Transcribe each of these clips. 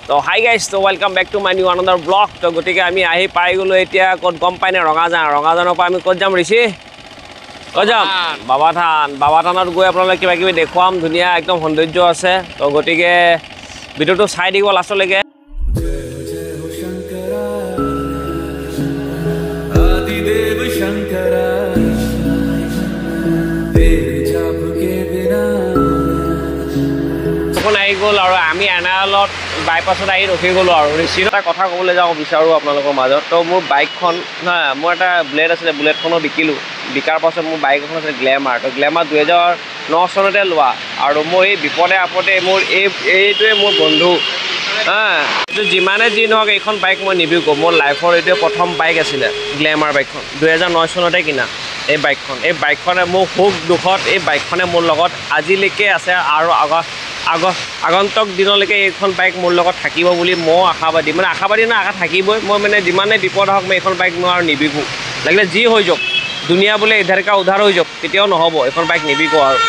তো hi guys, তো welcome back to my new another blog. তো গতিকে আমি আহি পাই গ'লোঁ এতিয়া ক'ত গম পাই নে ৰঙাজানৰ পৰা আমি ক'ত যাম ঋষি? ক'ত যাম? বাবা থানত গৈ আপোনালোকে কিবা কিবি দেখুৱাম, ধুনীয়া একদম সৌন্দৰ্য আছে। তো গতিকে ভিডিঅ'টো চাই দিব লাষ্টলৈকে। আহি গ'ল আৰু আমি এনালত বাইপাছত আহি ৰখি গ'লোঁ আৰু ঋষিৰ এটা কথা ক'বলৈ যাওঁ বিচাৰোঁ আপোনালোকৰ মাজত। তো মোৰ বাইকখন মোৰ এটা বুলেট আছিলে, বুলেটখনো বিকাৰ পাছত মোৰ বাইক এখন আছিলে গ্লেমাৰ। তো গ্লেমাৰ 2009 চনতে লোৱা, আৰু মোৰ এই বিপদে আপদে মোৰ এইটোৱে মোৰ বন্ধু এইটো যিমানে যি নহওক এইখন বাইক মই নিবিকো। মোৰ লাইফৰ এইটোৱে প্ৰথম বাইক আছিলে গ্লেমাৰ বাইকখন, 2009 চনতে কিনা এই বাইকখনে মোৰ সুখ দুখত এই বাইকখনে মোৰ লগত আজিলৈকে আছে, আৰু আগন্তুক দিনলৈকে এইখন বাইক মোৰ লগত থাকিব বুলি মই আশাবাদী। মানে আশাবাদী নহয়, আশা থাকিবই। মই মানে যিমানে বিপদ হওক মই এইখন বাইক মই আৰু নিবিকো, লাগিলে যি হৈ যাওক, দুনিয়া বোলে ইধাৰকা উধাৰ হৈ যাওক, কেতিয়াও নহ'ব, এইখন বাইক নিবিকো আৰু।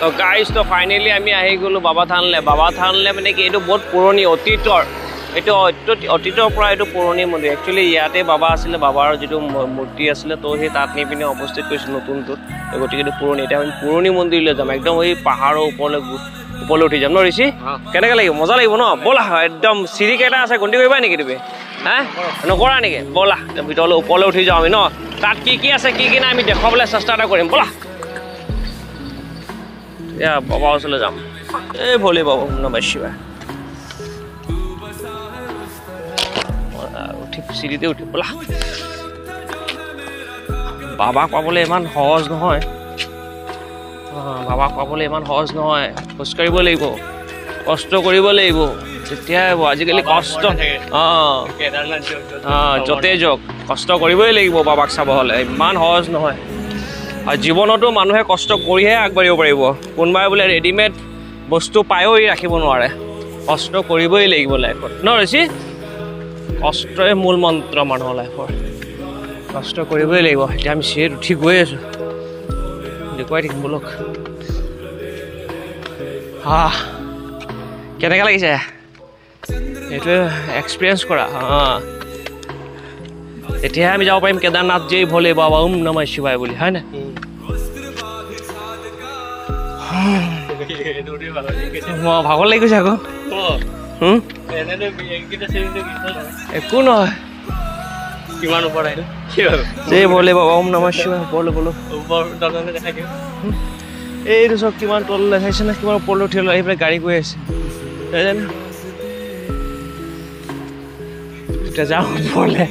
তো গাইজ, তো ফাইনেলি আমি আহি গ'লোঁ বাবা থানলৈ। মানে কি এইটো বহুত পুৰণি অতীতৰ পৰা এইটো পুৰণি মন্দিৰ। একচুৱেলি ইয়াতে বাবা আছিলে, বাবাৰ যিটো মূৰ্তি আছিলে, তো সেই তাত নি পিনে অৱস্থিত কৰিছোঁ নতুনটোত। গতিকে এইটো পুৰণি, এতিয়া আমি পুৰণি মন্দিৰলৈ যাম, একদম এই পাহাৰৰ ওপৰলৈ উঠি যাম ন ঋষি? কেনেকৈ লাগিব? মজা লাগিব ন? ব'লা, একদম চিৰি কেইটা আছে, গন্তি কৰিবা নেকি তুমি? নকৰা নেকি? ব'লা ভিতৰলৈ ওপৰলৈ উঠি যাওঁ আমি ন। তাত কি আছে কি নাই আমি দেখুৱাবলৈ চেষ্টা এটা কৰিম, ব'লা। এয়া বাবা ওচৰলৈ যাম, এই ভলে বাবু নমঃ শিৱায়। চিৰিতে উঠি ব'লা। বাবাক পাবলৈ ইমান সহজ নহয়, খোজকাঢ়িব লাগিব, কষ্ট কৰিব লাগিব, তেতিয়াই হ'ব। আজিকালি কষ্ট য'তে যাওক কষ্ট কৰিবই লাগিব বাবাক চাব হ'লে, ইমান সহজ নহয়। আৰু জীৱনতো মানুহে কষ্ট কৰিহে আগবাঢ়িব পাৰিব। কোনোবাই বোলে ৰেডিমেড বস্তু পায়ো ৰাখিব নোৱাৰে, কষ্ট কৰিবই লাগিব লাইফত ন ঋষি? কষ্টই মূল মন্ত্ৰ মানুহৰ লাইফৰ, কষ্ট কৰিবই লাগিব। এতিয়া আমি চিৰিত উঠি গৈ আছোঁ, দেখুৱাই থাকিম বোলক। কেনেকৈ লাগিছে? এইটোৱে এক্সপিৰিয়েঞ্চ কৰা। এতিয়াহে আমি যাব পাৰিম কেদাৰনাথ জয় ভোলে বাবা ওম নমঃ শিৱায় বুলি, হয় নাই? ভাগৰ লাগি গৈছে আকৌ। একো নহয়, কিমান ওপৰত আহিলো। জয় ভোলে বাবা ওম নমঃ শিৱায় বলো। এইটো চব কিমান তললৈ চাইছে নে? কিমান ওপৰলৈ উঠি আহি পেলাই গাড়ী গৈ আছে, এতিয়া যাওঁ ওপৰলৈ।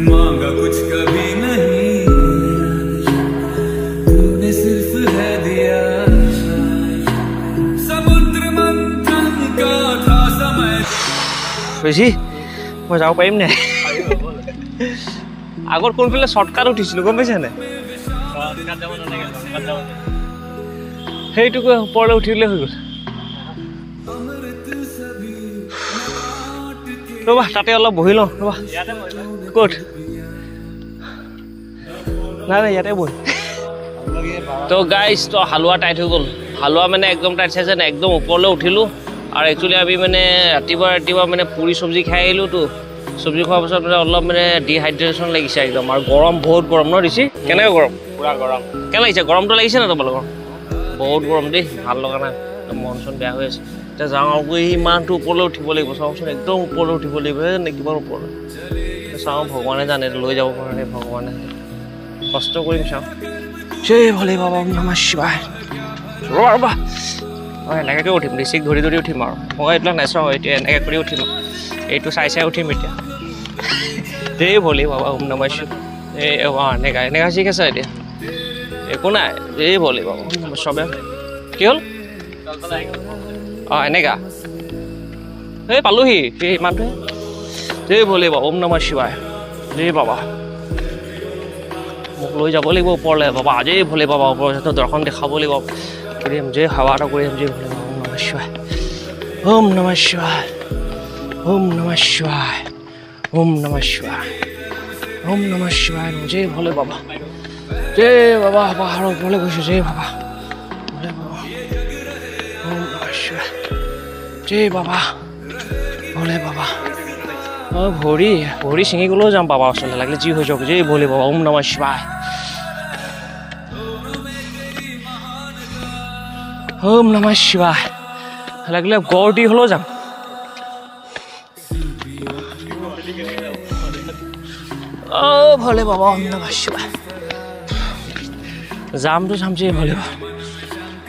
मांगा कुछ कभी नहीं, तूने सिर्फ है दिया। समुद्र मंथन का था समय। ऋषि, মই যাব পাৰিম নে? আগত কোনফালে শ্বৰ্টকাট উঠিছিলোঁ গম পাইছানে? সেইটোকে ওপৰলৈ উঠিলে হৈ গ'ল। ৰ'বা তাতে অলপ বহি লওঁ, ৰ'বা। ক'ত? নাই ইয়াতে বহি। তো গাইজ, তো হালোৱা টাইট হৈ গ'ল। হালোৱা মানে একদম টাইট চাইছে নে? একদম ওপৰলৈ উঠিলোঁ। আৰু একচুৱেলি আমি মানে ৰাতিপুৱা মানে পুৰি চব্জি খাই আহিলোঁ। তো চব্জি খোৱাৰ পাছত মানে অলপ মানে ডিহাইড্ৰেশ্যন লাগিছে একদম, আৰু গৰম, বহুত গৰম ন ঋষি? কেনেকৈ গৰম? পুৰা গৰম। কেনে লাগিছে? গৰমটো লাগিছে নে তোমালোকৰ? বহুত গৰম দেই, ভাল লগা নাই, মন চন বেয়া হৈ আছে। এতিয়া যাওঁ আৰু গৈ ইমানটো ওপৰলৈ উঠিব লাগিব, চাওঁচোন একদম ওপৰলৈ উঠিব লাগিব নে কিমান ওপৰলৈ চাওঁ। ভগৱানে জানে লৈ যাব পৰা নাই, ভগৱানে কষ্ট কৰিম চাওঁ জয় ভোলে বাবা ওম নমঃ শিৱায় ৰ'বা মই এনেকৈ উঠিম ঋষিক ধৰি ধৰি উঠিম আৰু মই এইবিলাক নাচাওঁ এতিয়া এনেকৈ কৰি উঠিম এইটো চাই চাই উঠিম এতিয়া জয় ভোলে বাবা ওম নমঃ শিৱায় এই এনেকা ঠিক আছে এতিয়া একো নাই জয় ভোলে বাবা ওম নমঃ শিৱায় কি হ'ল এনেকা এই পালোহি এই ইমানটোৱে জয় ভোলে বাবা ওম নমঃ শিৱায় জয় বাবা মোক লৈ যাব লাগিব ওপৰলৈ বাবা জয় ভোলে বাবা ওপৰ দৰ্শন দেখাব লাগিব কৰিম জয় সেৱা এটা কৰিম জয় ভোলে বাবা ওম নমঃ শিৱায় ওম নমঃ শিৱায় ওম নমঃ শিৱায় ওম নমঃ শিৱায় ওম নমঃ শিৱায় জয় ভোলে বাবা জয় বাবা পাহাৰৰ ওপৰলৈ গৈছোঁ জয় বাবা ভোলে বাবা ওম নমঃ শিৱায় জয় বাবা ভোলে বাবা ভৰি ছিঙি গ'লেও যাম বাবা ওচৰলৈ লাগিলে যি হৈ যাওক জয় ভোলে বাবা ওম নমঃ শিৱায় ওম নমঃ শিৱায় লাগিলে গড় দি হ'লেও যাম ভোলে বাবা ওম নমঃ শিৱায় যামতো যাম জয় ভোলে বাবা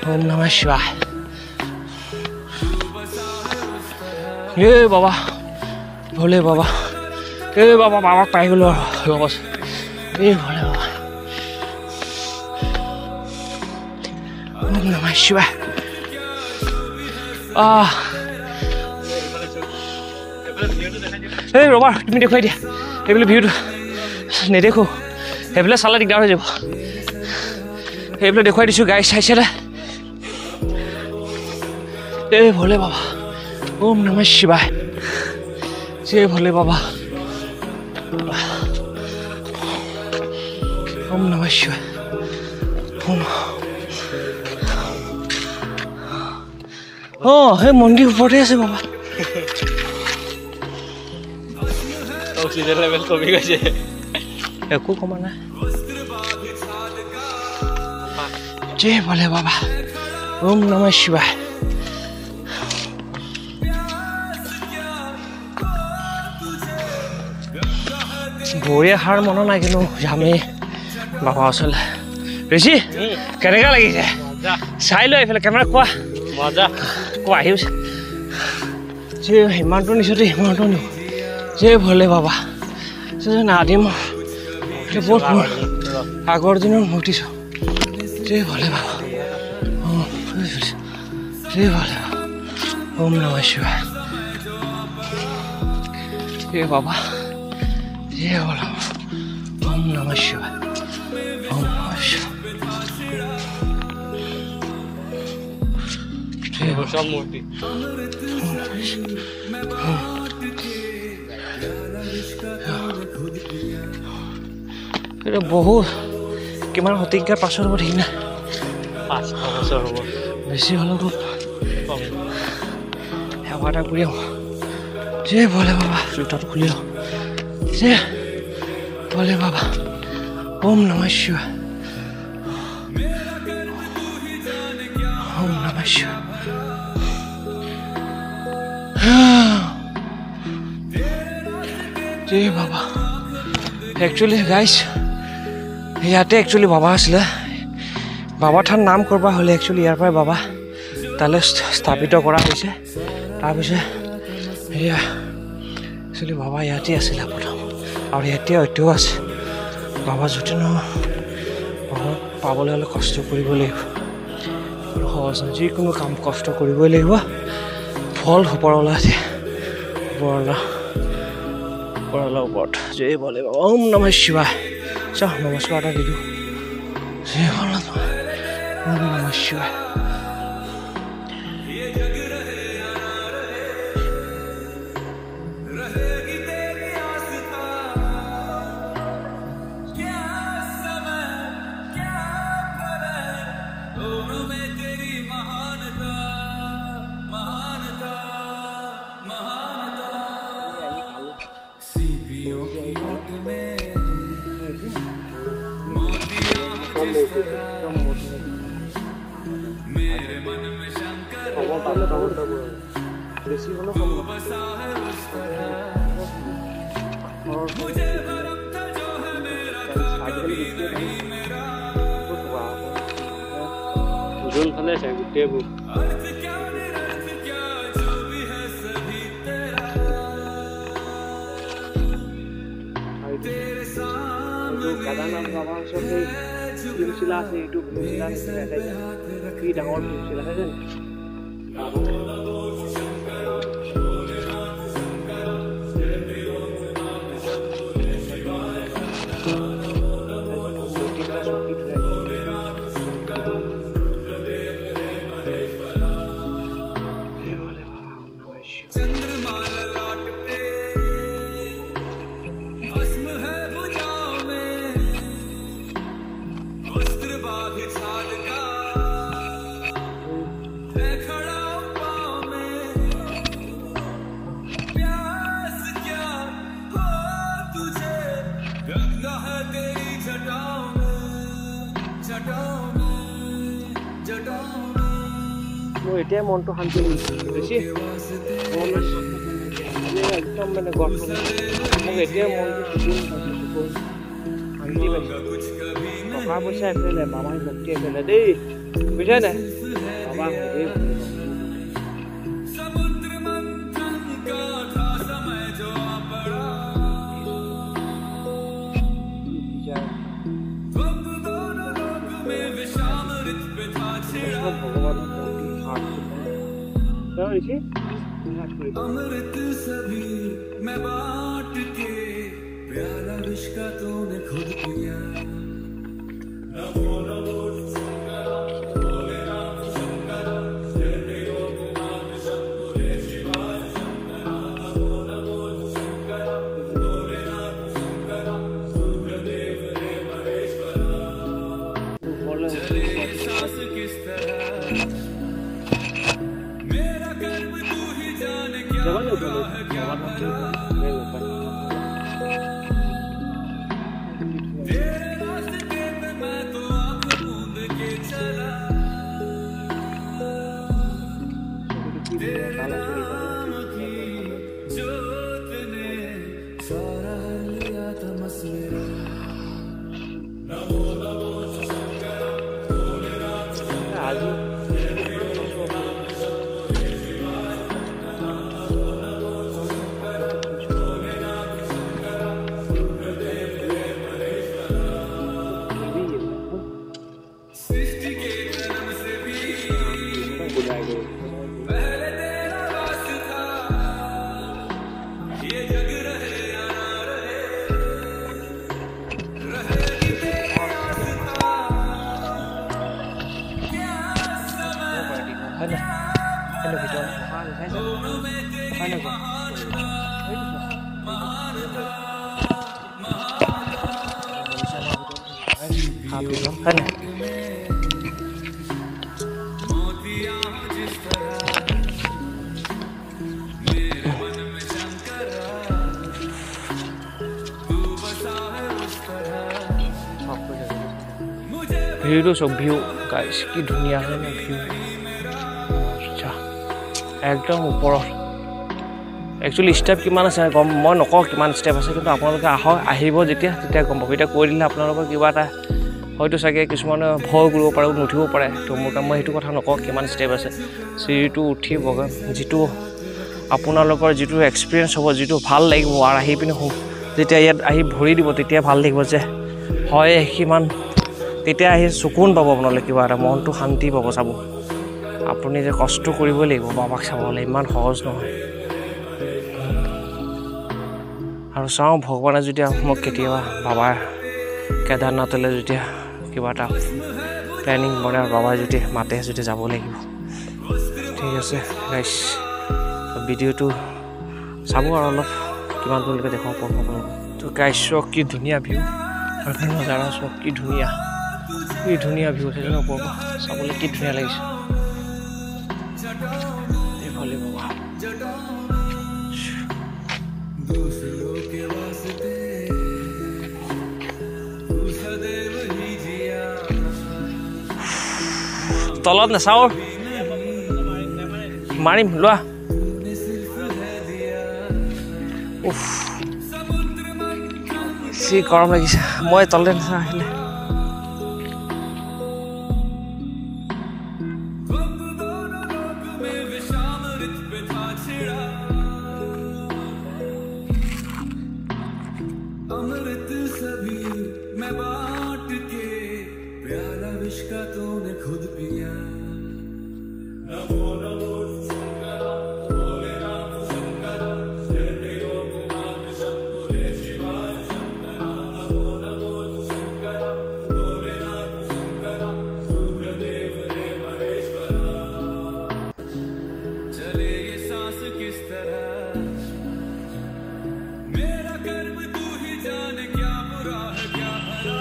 ওম নমঃ শিৱায় বাবা ভোলে বাবা বাবা বাবাক পাই গ'লো আৰু ৰ'ব ভোলে বাবা ওম নমঃ শিৱায় ৰ'বা তুমি দেখুৱাই দিয়া সেইবিলাক ভিউটো নেদেখো সেইবিলাক চালে দিগদাৰ হৈ যাব সেইবিলাক দেখুৱাই দিছোঁ গাড়ী চাইছিলে ভোলে বাবা ওম নমঃ শিৱায় জয় ভোলে বাবা ওম নমঃ শিৱায় সেই মন্দিৰ ওপৰতে আছে বাবা অক্সিজেন লেভেল কমি গৈছে একো কমা নাই জয় ভোলে বাবা ওম নমঃ শিৱায় ভৰিয়ে সাৰ মনত নাই কিন্তু যামেই বাবা ওচৰলৈ ঋষি কেনেকুৱা লাগিছে চাই লৈ এইফালে কেমেৰা কোৱা মজা কোৱা আহিছে যে সিমানটো নিচতে সিমানটো নিওঁ জয় ভোলে বাবা নাদিম বহুত আগৰ দিনৰ মূৰ্তি চাওঁ জয় ভোলে বাবা জয় ভোলে বাবা ওম নমঃ শিৱায় জয় বাবা জয় ভোলে ওম নমঃ শিৱায় ওম নমঃ শিৱায় সব মূৰ্তি বহুত কিমান শতিকাৰ পাছৰ হ'ব ঠিক নাই 500 বছৰ হ'ব বেছি হ'লেও সেৱা এটা কৰি আহোঁ জয় ভোলে বাবা জোতাটো খুলি আহোঁ জয় ভোলে বাবা ওম নমঃ শিৱায় ওম নমঃ শিৱায় জয় বাবা একচুৱেলি গাইজ ইয়াতে একচুৱেলি বাবা আছিলে বাবা থান নাম কৰবা হ'লে একচুৱেলি ইয়াৰ পৰাই বাবা তালৈ স্থাপিত কৰা হৈছে তাৰপিছত এয়া একচুৱেলি বাবা ইয়াতে আছিলে প্ৰথম আৰু এতিয়া এতিয়াও আছে বাবা যদি নহয় বাবা পাবলৈ হ'লে কষ্ট কৰিব লাগিব সহজ যিকোনো কাম কষ্ট কৰিবই লাগিব ফল ওপৰলৈ আছে ওপৰলৈ ওপৰত জয় ভোলে বাবা ওম নমঃ শিৱায় চাওঁ নমস্কাৰ এটা দিলোঁ জয় ভোলে ওম নমঃ শিৱায় যোনফালে চাই গোটেইবোৰ কেদাৰনাথ বাবাৰ ওচৰত সেই ভীমশিলা আছে, এইটো ভীমশিলা কি ডাঙৰ ভীমশিলা আছে যেন এতিয়া মনটো শান্তি বেছি একদম মানে গঠন মোক এতিয়া মনটো শান্তি পাইছে টকা পইচা এফালে বাবাই ভক্তি এফালে দেই বুজিছে নাই বাবা भगवान अमृत सभी मैं बांट के प्याला विष का तूने खुद पिया नमो नमो शंकर भोले राम शंकर जय देव भगवान शंभुरे शिवाय शंकर नमो नमो शंकर भोले राम शंकर सूर्यदेव रे महेश्वर चले सांस किस तरह मेरा कर्म तू ही जाने क्या तेरे रास्ते पे मैं तो आँख मूंद के चला तेरे नाम की जोत ने सारा लिया तमस मेरा नमो नमो शंकर भोले राम शंकर ভিউটো সব ভিউ গাইস কি ধুনীয়া হয় না ভিউ আচ্ছা একদম ওপৰত একচুয়ালি স্টেপ কিমান আছে গম মই নকওঁ কিমান স্টেপ আছে কিন্তু আপোনালোকে আহিব যেতিয়া তেতিয়া গম পাব এটা কৈ দিলে আপোনালোকৰ কিবা এটা হয়তো চাগে কিছুমানে ভয় কৰিব পাৰে নুঠিব পাৰে তো মই সেইটো কথা নকওঁ কিমান স্টেপ আছে চিৰিটো উঠি বগা যিটো আপোনালোকৰ যিটো এক্সপেৰিয়েন্স হ'ব যিটো ভাল লাগিব আৰু আহি পিনে যেতিয়া ইয়াত আহি ভৰি দিব তেতিয়া ভাল লাগিব যে হয় কিমান তেতিয়া আহি সুকুন পাব আপোনালোকে কিবা এটা মনটো শান্তি পাব চাব আপুনি যে কষ্ট কৰিব লাগিব বাবাক চাবলৈ ইমান সহজ নহয় আৰু চাও ভগৱানে যদি মোক কেতিয়াবা বাবা কেদাৰনাথলৈ যেতিয়া কিবা এটা প্লেনিং বনায় বাবা যদি মাতে যদি যাব লাগিব ঠিক আছে গাইস ভিডিওটো চাব আৰু অলপ কিমান দূৰলৈকে দেখাব পাৰোঁ তো গাইস কি ধুনীয়া ভিউ আৰু নজাৰা চব কি ধুনীয়া ভিউ আছে জানো ওপৰৰ চাবলৈ কি ধুনীয়া লাগিছে এইফালে বাবা তলত নাচাও মাৰিম লোৱা উফ সি গৰম লাগিছে মই তলতে নাচা আহিলে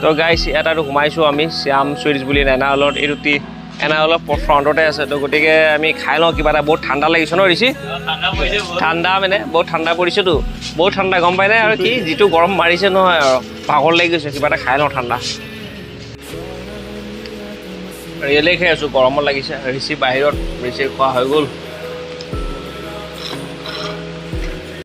তো গাইছ এটাতো সোমাইছোঁ আমি শ্যাম চুইটছ বুলি এনাৰলত এই ৰুটি এনাৰলত ফ্ৰণ্টতে আছে তো গতিকে আমি খাই লওঁ কিবা এটা বহুত ঠাণ্ডা লাগিছে ন ঋষি ঠাণ্ডা মানে বহুত ঠাণ্ডা পৰিছেতো বহুত ঠাণ্ডা গম পাই নাই আৰু কি যিটো গৰম মাৰিছে নহয় আৰু ভাগৰ লাগি গৈছে কিবা এটা খাই লওঁ ঠাণ্ডা ৰিয়েলি খাই আছোঁ গৰমত লাগিছে ঋষি বাহিৰত ঋষিৰ খোৱা হৈ গ'ল